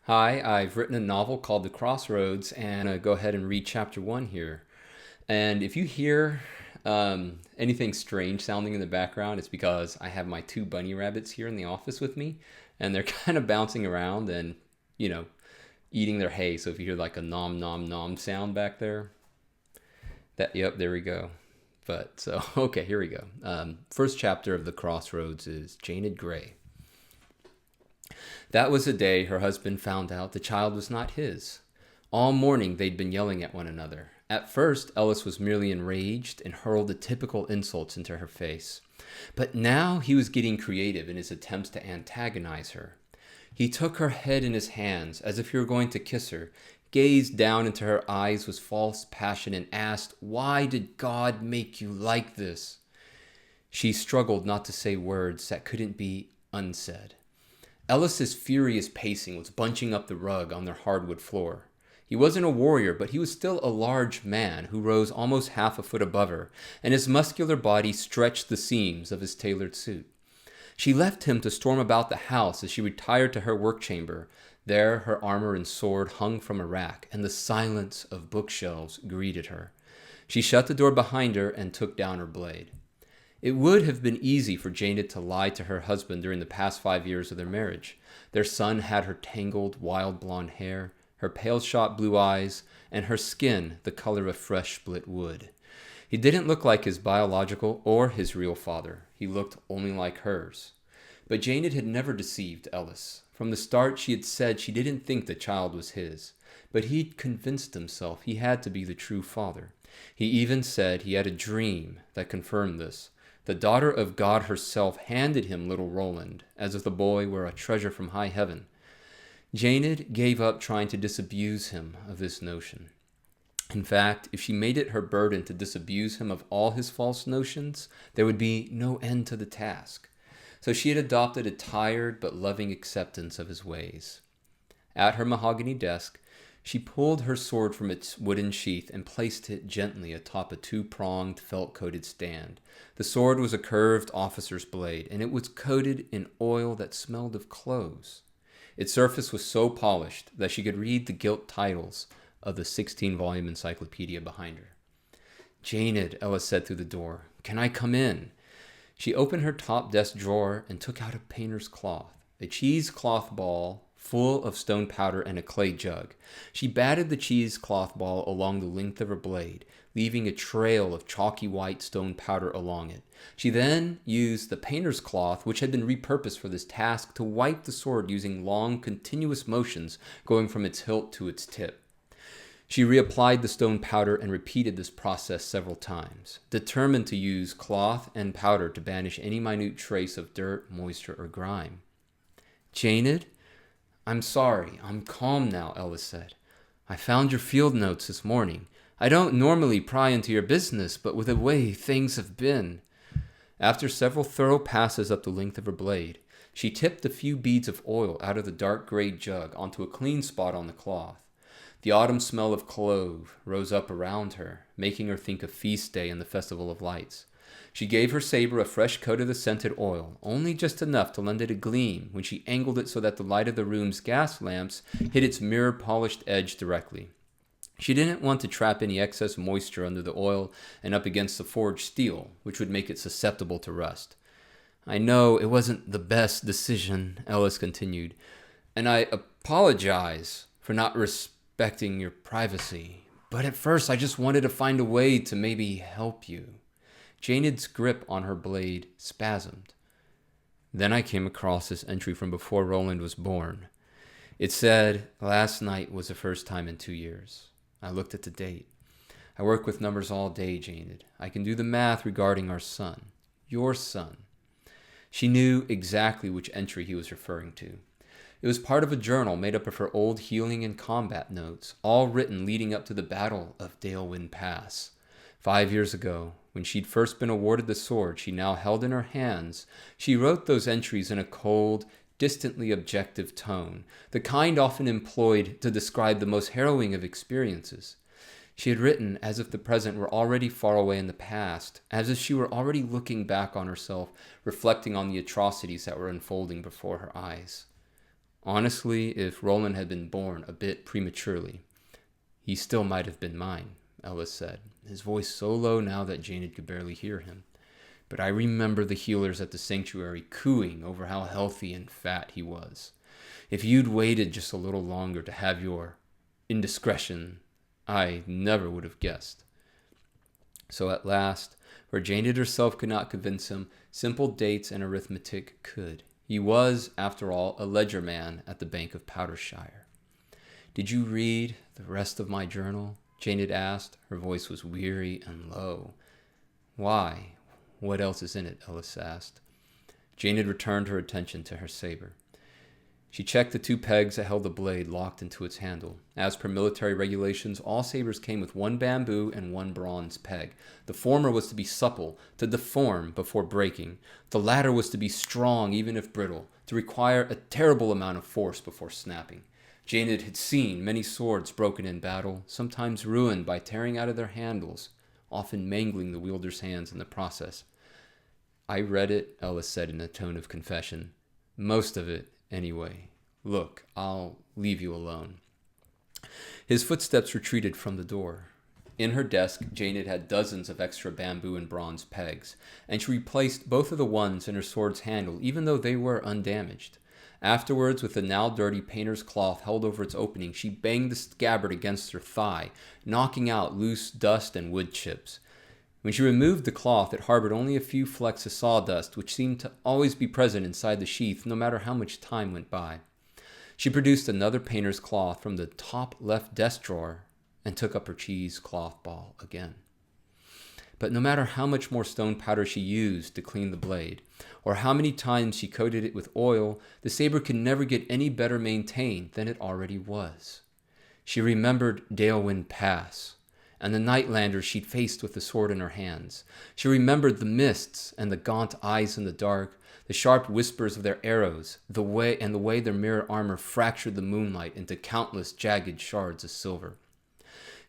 Hi, I've written a novel called The Crossroads, and go ahead and read chapter one here. And if you hear anything strange sounding in the background, it's because I have my two bunny rabbits here in the office with me, and they're kind of bouncing around and, you know, eating their hay. So if you hear like a nom nom nom sound back there, yep, there we go. But so, okay, here we go. First chapter of The Crossroads is Jaynid Gray. That was the day her husband found out the child was not his. All morning they'd been yelling at one another. At first, Ellis was merely enraged and hurled the typical insults into her face. But now he was getting creative in his attempts to antagonize her. He took her head in his hands as if he were going to kiss her, gazed down into her eyes with false passion, and asked, "Why did God make you like this?" She struggled not to say words that couldn't be unsaid. Ellis's furious pacing was bunching up the rug on their hardwood floor. He wasn't a warrior, but he was still a large man who rose almost half a foot above her, and his muscular body stretched the seams of his tailored suit. She left him to storm about the house as she retired to her work chamber. There her armor and sword hung from a rack, and the silence of bookshelves greeted her. She shut the door behind her and took down her blade. It would have been easy for Jaynid to lie to her husband during the past 5 years of their marriage. Their son had her tangled, wild blonde hair, her pale-shot blue eyes, and her skin the color of fresh split wood. He didn't look like his biological or his real father. He looked only like hers. But Jaynid had never deceived Ellis. From the start, she had said she didn't think the child was his. But he'd convinced himself he had to be the true father. He even said he had a dream that confirmed this. The daughter of God herself handed him little Roland, as if the boy were a treasure from high heaven. Jaynid gave up trying to disabuse him of this notion. In fact, if she made it her burden to disabuse him of all his false notions, there would be no end to the task. So she had adopted a tired but loving acceptance of his ways. At her mahogany desk, she pulled her sword from its wooden sheath and placed it gently atop a two-pronged, felt-coated stand. The sword was a curved officer's blade, and it was coated in oil that smelled of cloves. Its surface was so polished that she could read the gilt titles of the 16-volume encyclopedia behind her. "Jaynid," Ellis said through the door, "can I come in?" She opened her top desk drawer and took out a painter's cloth, a cheesecloth ball full of stone powder and a clay jug. She batted the cheesecloth ball along the length of her blade, leaving a trail of chalky white stone powder along it. She then used the painter's cloth, which had been repurposed for this task, to wipe the sword using long, continuous motions going from its hilt to its tip. She reapplied the stone powder and repeated this process several times, determined to use cloth and powder to banish any minute trace of dirt, moisture, or grime. "Jaynid? I'm sorry. I'm calm now," Ellis said. "I found your field notes this morning. I don't normally pry into your business, but with the way things have been..." After several thorough passes up the length of her blade, she tipped a few beads of oil out of the dark gray jug onto a clean spot on the cloth. The autumn smell of clove rose up around her, making her think of feast day and the festival of lights. She gave her saber a fresh coat of the scented oil, only just enough to lend it a gleam when she angled it so that the light of the room's gas lamps hit its mirror-polished edge directly. She didn't want to trap any excess moisture under the oil and up against the forged steel, which would make it susceptible to rust. "I know it wasn't the best decision," Ellis continued, "and I apologize for not respecting your privacy. But at first I just wanted to find a way to maybe help you." Jaynid's grip on her blade spasmed. "Then I came across this entry from before Roland was born. It said, 'Last night was the first time in 2 years.' I looked at the date. I work with numbers all day, Jaynid. I can do the math regarding our son. Your son." She knew exactly which entry he was referring to. It was part of a journal made up of her old healing and combat notes, all written leading up to the Battle of Dalewind Pass. 5 years ago, when she'd first been awarded the sword she now held in her hands, she wrote those entries in a cold, distantly objective tone, the kind often employed to describe the most harrowing of experiences. She had written as if the present were already far away in the past, as if she were already looking back on herself, reflecting on the atrocities that were unfolding before her eyes. Honestly, if Roland had been born a bit prematurely, he still might have been mine, Ellis said, his voice so low now that Jaynid could barely hear him. But I remember the healers at the sanctuary cooing over how healthy and fat he was. If you'd waited just a little longer to have your indiscretion, I never would have guessed. So at last, where Jaynid herself could not convince him, simple dates and arithmetic could. He was, after all, a ledger man at the Bank of Powdershire. Did you read the rest of my journal? Jaynid asked. Her voice was weary and low. Why? What else is in it? Ellis asked. Jaynid returned her attention to her saber. She checked the 2 pegs that held the blade locked into its handle. As per military regulations, all sabers came with 1 bamboo and 1 bronze peg. The former was to be supple, to deform before breaking. The latter was to be strong, even if brittle, to require a terrible amount of force before snapping. Jaynid had seen many swords broken in battle, sometimes ruined by tearing out of their handles, often mangling the wielder's hands in the process. I read it, Ellis said in a tone of confession. Most of it, anyway. Look, I'll leave you alone. His footsteps retreated from the door. In her desk, Jaynid had dozens of extra bamboo and bronze pegs, and she replaced both of the ones in her sword's handle, even though they were undamaged. Afterwards, with the now dirty painter's cloth held over its opening, she banged the scabbard against her thigh, knocking out loose dust and wood chips. When she removed the cloth, it harbored only a few flecks of sawdust, which seemed to always be present inside the sheath, no matter how much time went by. She produced another painter's cloth from the top left desk drawer and took up her cheesecloth ball again. But no matter how much more stone powder she used to clean the blade, or how many times she coated it with oil, the saber could never get any better maintained than it already was. She remembered Dalewind Pass, and the Nightlanders she'd faced with the sword in her hands. She remembered the mists and the gaunt eyes in the dark, the sharp whispers of their arrows, the way their mirror armor fractured the moonlight into countless jagged shards of silver.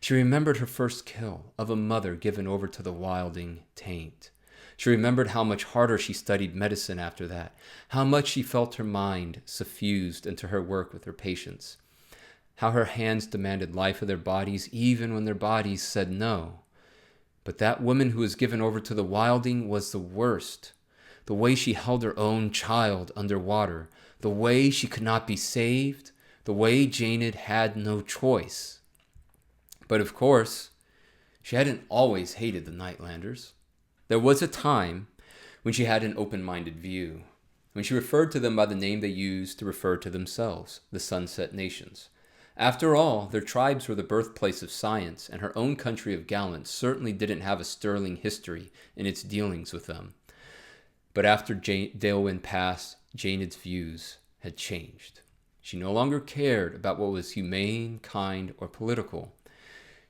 She remembered her first kill of a mother given over to the wilding taint. She remembered how much harder she studied medicine after that, how much she felt her mind suffused into her work with her patients, how her hands demanded life of their bodies even when their bodies said no. But that woman who was given over to the wilding was the worst. The way she held her own child underwater, the way she could not be saved, the way Jaynid had no choice. But of course, she hadn't always hated the Nightlanders. There was a time when she had an open-minded view, when she referred to them by the name they used to refer to themselves, the Sunset Nations. After all, their tribes were the birthplace of science, and her own country of Gallant certainly didn't have a sterling history in its dealings with them. But after Dalewind Pass, Jaynid's views had changed. She no longer cared about what was humane, kind, or political.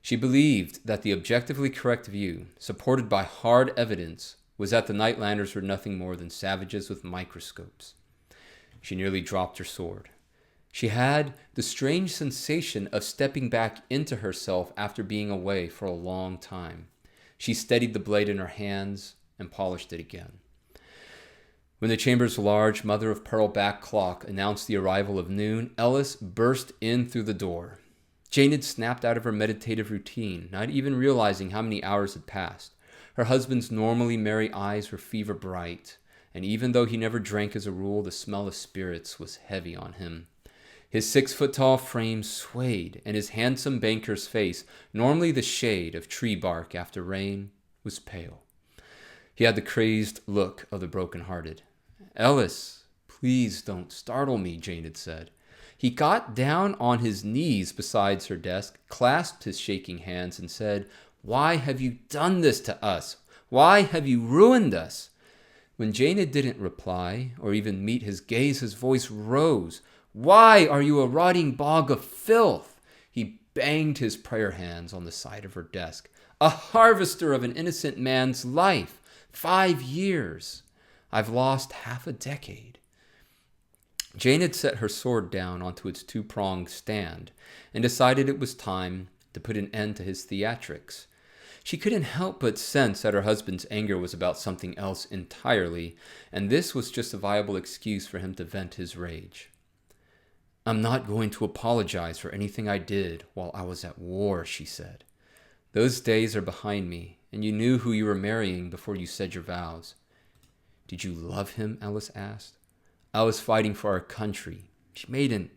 She believed that the objectively correct view, supported by hard evidence, was that the Nightlanders were nothing more than savages with microscopes. She nearly dropped her sword. She had the strange sensation of stepping back into herself after being away for a long time. She steadied the blade in her hands and polished it again. When the chamber's large mother-of-pearl back clock announced the arrival of noon, Ellis burst in through the door. Jaynid snapped out of her meditative routine, not even realizing how many hours had passed. Her husband's normally merry eyes were fever bright, and even though he never drank as a rule, the smell of spirits was heavy on him. His 6-foot-tall frame swayed, and his handsome banker's face, normally the shade of tree bark after rain, was pale. He had the crazed look of the broken-hearted. "Ellis, please don't startle me," Jaynid said. He got down on his knees beside her desk, clasped his shaking hands, and said, "Why have you done this to us? Why have you ruined us?" When Jaynid didn't reply, or even meet his gaze, his voice rose. "Why are you a rotting bog of filth?" He banged his prayer hands on the side of her desk. "A harvester of an innocent man's life. 5 years. I've lost half a decade." Jaynid set her sword down onto its 2-pronged stand and decided it was time to put an end to his theatrics. She couldn't help but sense that her husband's anger was about something else entirely, and this was just a viable excuse for him to vent his rage. I'm not going to apologize for anything I did while I was at war, she said. Those days are behind me, and you knew who you were marrying before you said your vows. Did you love him? Ellis asked. I was fighting for our country. She made an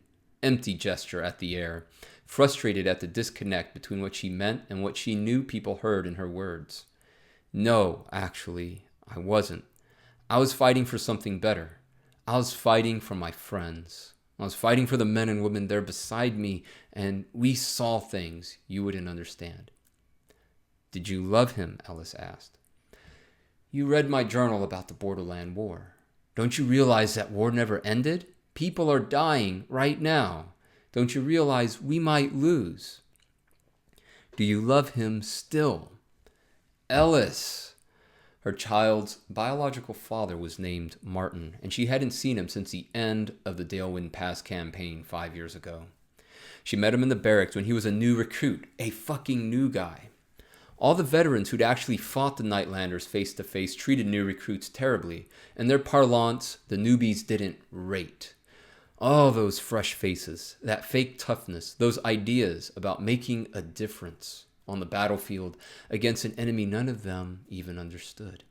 empty gesture at the air, frustrated at the disconnect between what she meant and what she knew people heard in her words. No, actually, I wasn't. I was fighting for something better. I was fighting for my friends. I was fighting for the men and women there beside me, and we saw things you wouldn't understand. Did you love him? Ellis asked. You read my journal about the Borderland War. Don't you realize that war never ended? People are dying right now. Don't you realize we might lose? Do you love him still? Ellis! Her child's biological father was named Martin, and she hadn't seen him since the end of the Dalewind Pass campaign 5 years ago. She met him in the barracks when he was a new recruit, a fucking new guy. All the veterans who'd actually fought the Nightlanders face-to-face treated new recruits terribly. In their parlance, the newbies didn't rate. All those fresh faces, that fake toughness, those ideas about making a difference on the battlefield against an enemy none of them even understood.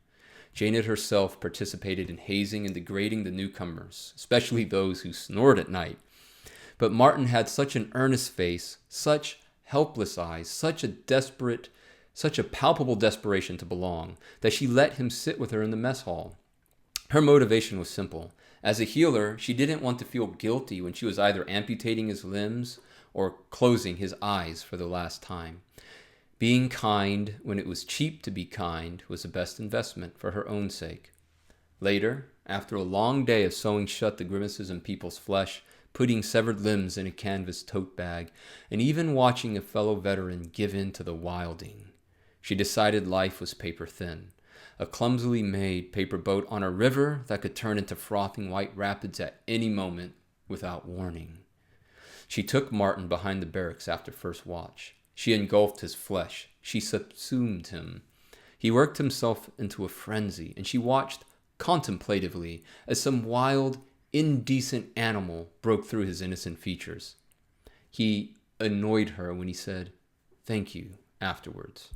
Jaynid herself participated in hazing and degrading the newcomers, especially those who snored at night. But Martin had such an earnest face, such helpless eyes, such a palpable desperation to belong, that she let him sit with her in the mess hall. Her motivation was simple. As a healer, she didn't want to feel guilty when she was either amputating his limbs or closing his eyes for the last time. Being kind when it was cheap to be kind was the best investment for her own sake. Later, after a long day of sewing shut the grimaces in people's flesh, putting severed limbs in a canvas tote bag, and even watching a fellow veteran give in to the wilding, she decided life was paper thin. A clumsily made paper boat on a river that could turn into frothing white rapids at any moment without warning. She took Martin behind the barracks after first watch. She engulfed his flesh. She subsumed him. He worked himself into a frenzy, and she watched contemplatively as some wild, indecent animal broke through his innocent features. He annoyed her when he said, "Thank you," afterwards.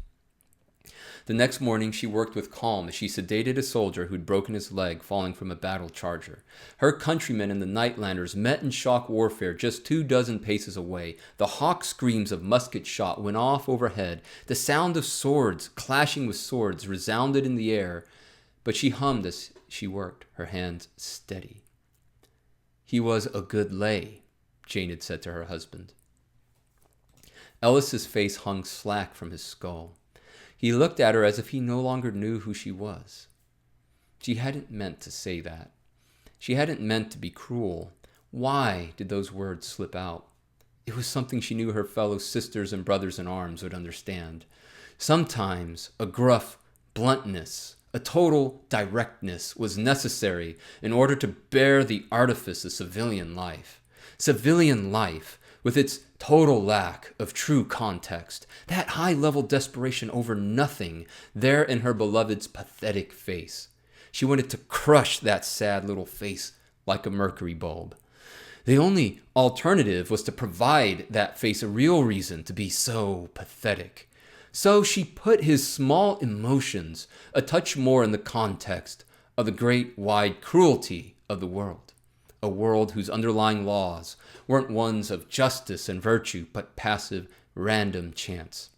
The next morning, she worked with calm as she sedated a soldier who'd broken his leg falling from a battle charger. Her countrymen and the Nightlanders met in shock warfare just 24 paces away. The hawk screams of musket shot went off overhead. The sound of swords clashing with swords resounded in the air, but she hummed as she worked, her hands steady. He was a good lay, Jaynid said to her husband. Ellis's face hung slack from his skull. He looked at her as if he no longer knew who she was. She hadn't meant to say that. She hadn't meant to be cruel. Why did those words slip out? It was something she knew her fellow sisters and brothers in arms would understand. Sometimes a gruff bluntness, a total directness was necessary in order to bear the artifice of civilian life. Civilian life, with its total lack of true context, that high-level desperation over nothing there in her beloved's pathetic face. She wanted to crush that sad little face like a mercury bulb. The only alternative was to provide that face a real reason to be so pathetic. So she put his small emotions a touch more in the context of the great wide cruelty of the world. A world whose underlying laws weren't ones of justice and virtue, but passive, random chance.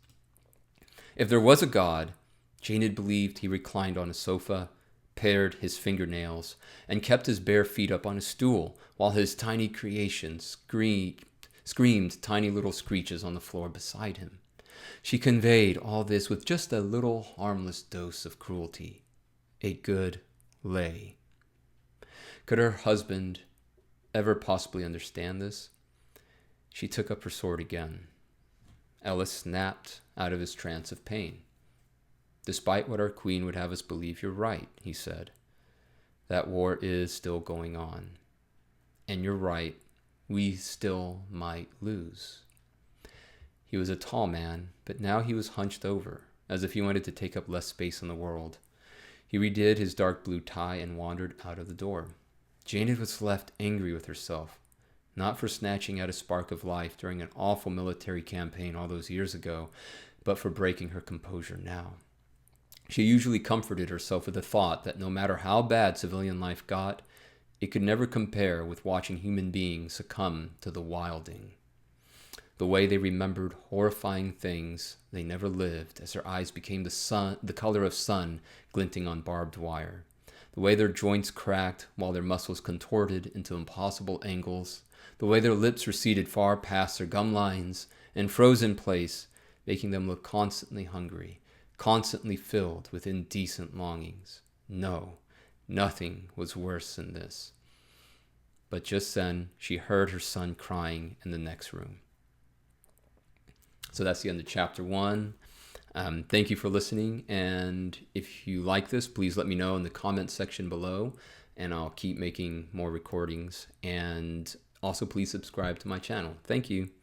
If there was a God, Jaynid believed he reclined on a sofa, pared his fingernails, and kept his bare feet up on a stool while his tiny creation screamed tiny little screeches on the floor beside him. She conveyed all this with just a little harmless dose of cruelty. A good lay. Could her husband ever possibly understand this? She took up her sword again. Ellis snapped out of his trance of pain. Despite what our queen would have us believe, you're right, he said. That war is still going on. And you're right, we still might lose. He was a tall man, but now he was hunched over, as if he wanted to take up less space in the world. He redid his dark blue tie and wandered out of the door. Jaynid was left angry with herself. not for snatching at a spark of life during an awful military campaign all those years ago, but for breaking her composure now. She usually comforted herself with the thought that no matter how bad civilian life got, it could never compare with watching human beings succumb to the wilding. The way they remembered horrifying things they never lived as their eyes became the color of sun glinting on barbed wire. The way their joints cracked while their muscles contorted into impossible angles. The way their lips receded far past their gum lines and froze in place, making them look constantly hungry, constantly filled with indecent longings. No, nothing was worse than this. But just then, she heard her son crying in the next room. So that's the end of chapter 1. Thank you for listening, and if you like this, please let me know in the comments section below, and I'll keep making more recordings. And also, please subscribe to my channel. Thank you.